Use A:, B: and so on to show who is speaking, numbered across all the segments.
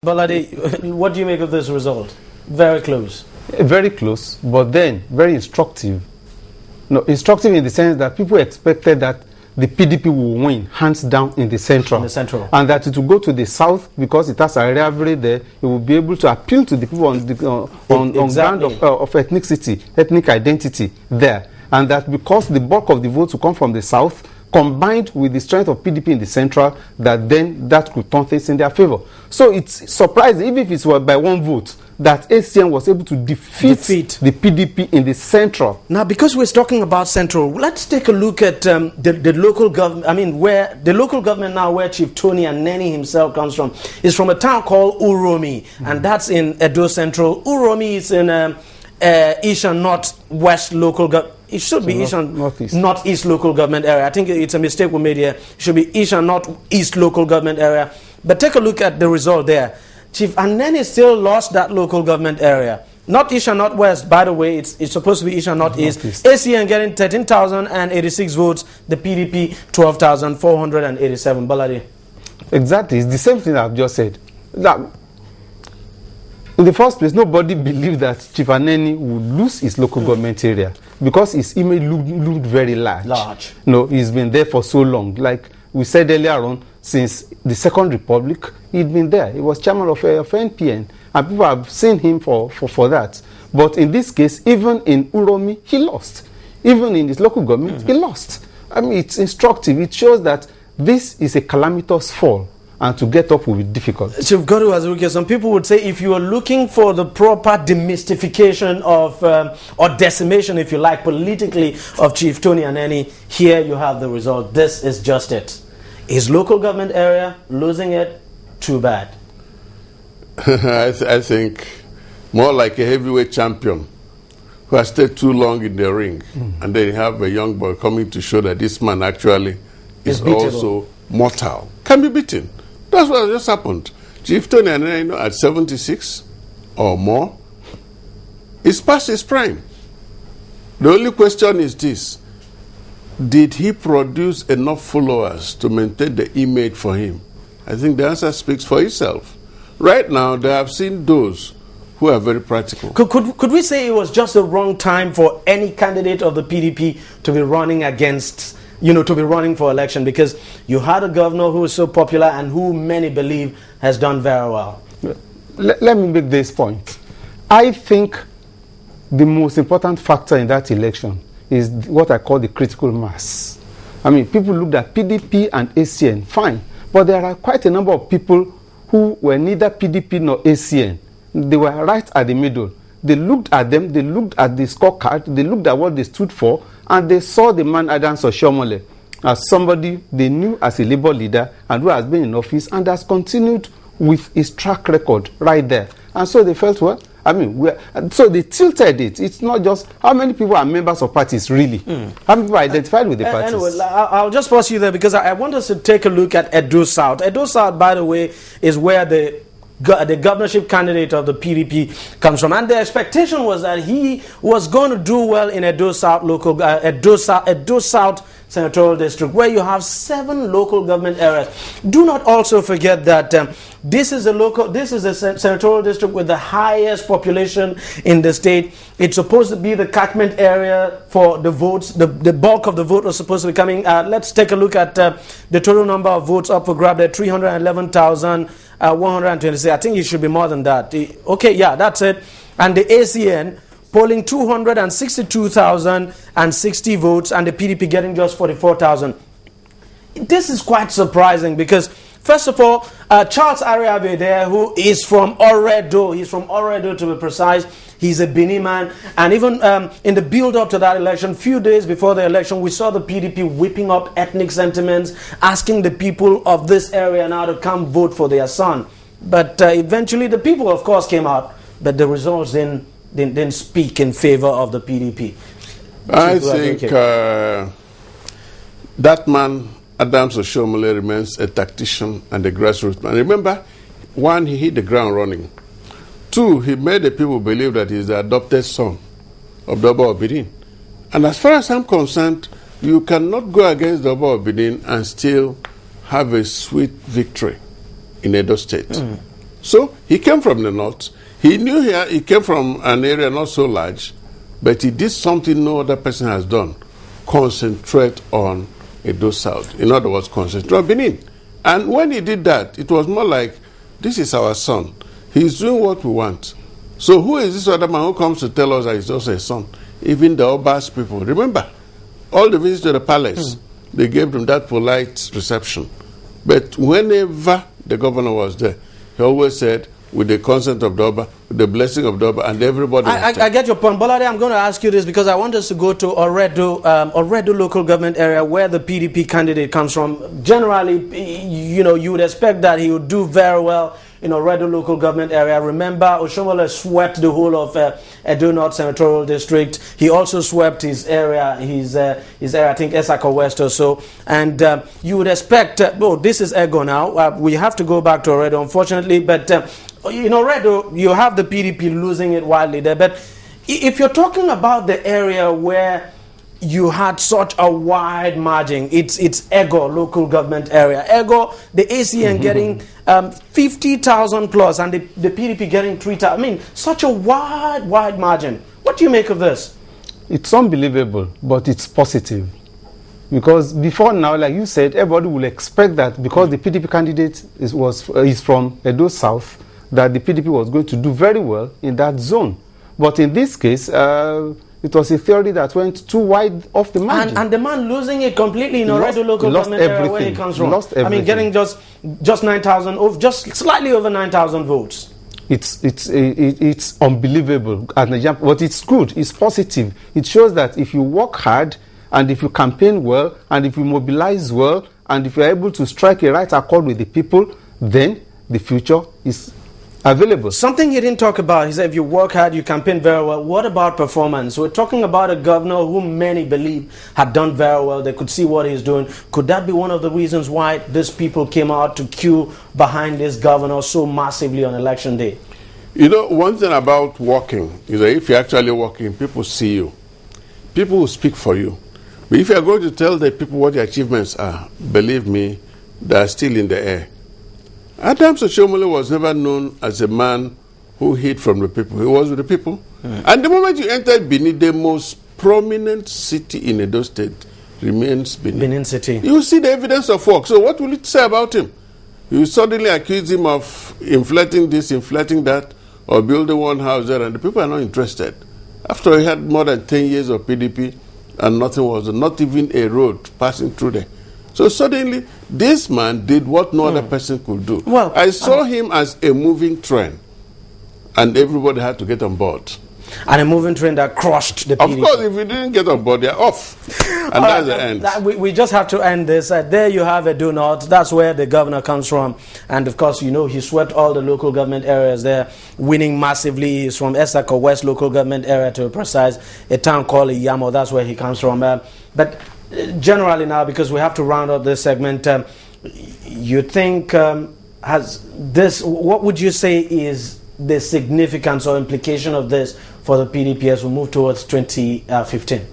A: Balade, what do you make of this result? Very close.
B: Very close, but then very instructive. No, instructive in the sense that people expected that the PDP will win, hands down, in the central. And that it will go to the south because it has a rivalry there. It will be able to appeal to the people on ground of ethnicity, ethnic identity there. And that because the bulk of the votes will come from the south, combined with the strength of PDP in the central, that then that could turn things in their favor. So it's surprising, even if it was by one vote, that ACN was able to defeat the PDP in the central.
A: Now, because we're talking about central, let's take a look at the local government. I mean, where the local government now, where Chief Tony Aneni himself comes from, is from a town called Uromi, and that's in Edo Central. Uromi is in East and Northwest local government. It should be East and Northeast local government area. I think it's a mistake we made here. It should be East and Northeast local government area. But take a look at the result there. Chief Aneni still lost that local government area. Not East and Northwest, by the way. It's supposed to be East and Northeast. ACN getting 13,086 votes. The PDP 12,487. Balade.
B: Exactly. It's the same thing I've just said. Now, in the first place, nobody believed that Chief Aneni would lose his local government area because his image looked very large. No, he's been there for so long. Like we said earlier on, since the Second Republic, he'd been there. He was chairman of NPN, and people have seen him for that. But in this case, even in Uromi, he lost. Even in his local government, he lost. I mean, it's instructive. It shows that this is a calamitous fall, and to get up will be difficult.
A: Chief Godu Azuke, some people would say if you are looking for the proper demystification of, or decimation, if you like, politically, of Chief Tony Aneni, here you have the result. This is just it. His local government area losing it, too bad.
C: I think more like a heavyweight champion who has stayed too long in the ring, and then you have a young boy coming to show that this man actually is also mortal, can be beaten. That's what just happened. Chief Tony Aneni, at 76 or more, is past his prime. The only question is this: did he produce enough followers to maintain the image for him? I think the answer speaks for itself. Right now, they have seen those who are very practical.
A: Could we say it was just the wrong time for any candidate of the PDP to be running against, to be running for election, because you had a governor who is so popular and who many believe has done very well?
B: Let me make this point. I think the most important factor in that election is what I call the critical mass. I mean, people looked at PDP and ACN, fine, but there are quite a number of people who were neither PDP nor ACN. They were right at the middle. They looked at them, they looked at the scorecard, they looked at what they stood for, and they saw the man Adams Oshiomhole as somebody they knew as a labor leader and who has been in office and has continued with his track record right there. And so they felt, well, I mean, so they tilted it. It's not just how many people are members of parties, really. How many people are identified with the parties?
A: Anyway, I'll just pause you there because I want us to take a look at Edo South. Edo South, by the way, is where the governorship candidate of the PDP comes from, and the expectation was that he was going to do well in Edo South Edo South Senatorial District, where you have 7 local government areas. Do not also forget that this is a senatorial district with the highest population in the state. It's supposed to be the catchment area for the votes. The bulk of the vote was supposed to be coming. Let's take a look at the total number of votes up for grab there: 311,126. I think it should be more than that. Okay, yeah, that's it. And the ACN polling 262,060 votes, and the PDP getting just 44,000. This is quite surprising because, first of all, Charles Ariabe there, who is from Oredo, he's from Oredo to be precise, he's a Bini man, and even in the build-up to that election, few days before the election, we saw the PDP whipping up ethnic sentiments, asking the people of this area now to come vote for their son. But eventually the people, of course, came out, but the results didn't speak in favor of the PDP.
C: I think that man, Adams Oshiomhole, remains a tactician and a grassroots man. Remember, 1, he hit the ground running. 2, he made the people believe that he's the adopted son of Doba Obidin. And as far as I'm concerned, you cannot go against Doba Obidin and still have a sweet victory in Edo State. So he came from the north. He knew he came from an area not so large, but he did something no other person has done. Concentrate on Edo South. In other words, concentrate on Benin. And when he did that, it was more like, this is our son. He's doing what we want. So who is this other man who comes to tell us that he's also a son? Even the Oba's people. Remember, all the visits to the palace, they gave them that polite reception. But whenever the governor was there, he always said, with the consent of the Oba, with the blessing of the Oba, and everybody.
A: I get your point. Bolade, I'm going to ask you this because I want us to go to Oredo local government area where the PDP candidate comes from. Generally, you would expect that he would do very well in Oredo local government area. Remember, Oshiomhole swept the whole of Edo North Senatorial District. He also swept his area, I think Esako West or so. And you would expect, this is Ego now. We have to go back to Oredo, unfortunately, but in Oredo, you have the PDP losing it wildly there. But if you're talking about the area where you had such a wide margin, it's Ego local government area. Ego, the ACN getting 50,000 plus and the PDP getting 3,000. I mean, such a wide margin. What do you make of this?
B: It's unbelievable, but it's positive. Because before now, like you said, everybody will expect that because the PDP candidate is from Edo South, that the PDP was going to do very well in that zone. But in this case, it was a theory that went too wide off the margin.
A: And the man losing it completely in Oredo local government area where he comes from. I mean, getting just 9,000, just slightly over 9,000 votes.
B: It's unbelievable, but it's good. It's positive. It shows that if you work hard and if you campaign well and if you mobilize well and if you're able to strike a right accord with the people, then the future is available.
A: Something he didn't talk about, he said if you work hard, you campaign very well. What about performance? We're talking about a governor whom many believe had done very well. They could see what he's doing. Could that be one of the reasons why these people came out to queue behind this governor so massively on election day?
C: One thing about working is that if you're actually working, people see you. People will speak for you. But if you're going to tell the people what your achievements are, believe me, they are still in the air. Adams Oshiomhole was never known as a man who hid from the people. He was with the people. And the moment you entered Benin, the most prominent city in Edo State remains Benin.
A: Benin City.
C: You see the evidence of work. So what will it say about him? You suddenly accuse him of inflating this, inflating that, or building one house there, and the people are not interested. After he had more than 10 years of PDP, and nothing was, not even a road passing through there. So suddenly, this man did what no other person could do.
A: Well,
C: I saw him as a moving train, and everybody had to get on board.
A: And a moving train that crushed the PDP.
C: Of course, if you didn't get on board, they're off. And that's the end.
A: We just have to end this. There you have Edo North. That's where the governor comes from. And of course, he swept all the local government areas there, winning massively. He's from Esako West local government area, to be precise, a town called Iyamo. That's where he comes from. But generally now, because we have to round up this segment, you think what would you say is the significance or implication of this for the PDP as we move towards 2015?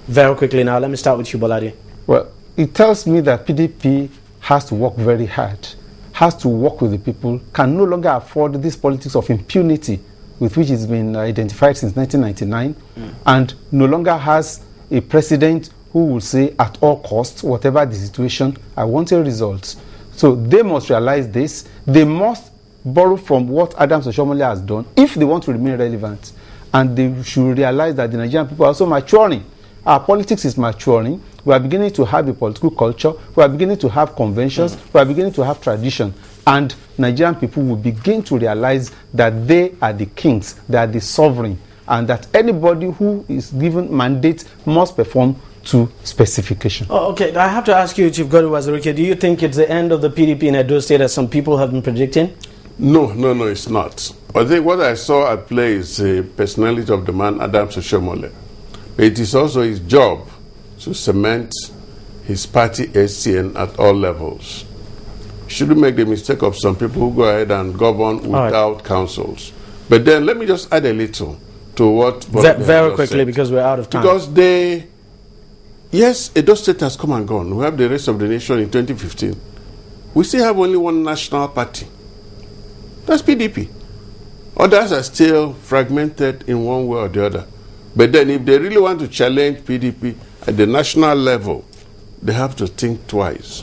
A: Very quickly now, let me start with you, Bolade.
B: Well, it tells me that PDP has to work very hard, has to work with the people, can no longer afford this politics of impunity with which it's been identified since 1999, and no longer has a president who will say at all costs, whatever the situation, I want a result. So they must realize this. They must borrow from what Adams Oshiomhole has done if they want to remain relevant. And they should realize that the Nigerian people are also maturing. Our politics is maturing. We are beginning to have a political culture. We are beginning to have conventions. We are beginning to have tradition. And Nigerian people will begin to realize that they are the kings, they are the sovereign, and that anybody who is given mandate must perform to specification.
A: Okay, I have to ask you, Chief Godwin Wazirike, do you think it's the end of the PDP in Edo State as some people have been predicting?
C: No, it's not. I think what I saw at play is the personality of the man, Adams Oshiomhole. It is also his job to cement his party SCN at all levels. Shouldn't make the mistake of some people who go ahead and govern without councils. But then let me just add a little to what
A: very quickly said, because we're out of time.
C: Because yes, Edo State has come and gone. We have the rest of the nation in 2015. We still have only one national party. That's PDP. Others are still fragmented in one way or the other. But then if they really want to challenge PDP at the national level, they have to think twice.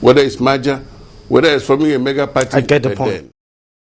C: Whether it's merger, whether it's forming a mega party.
A: I get the point.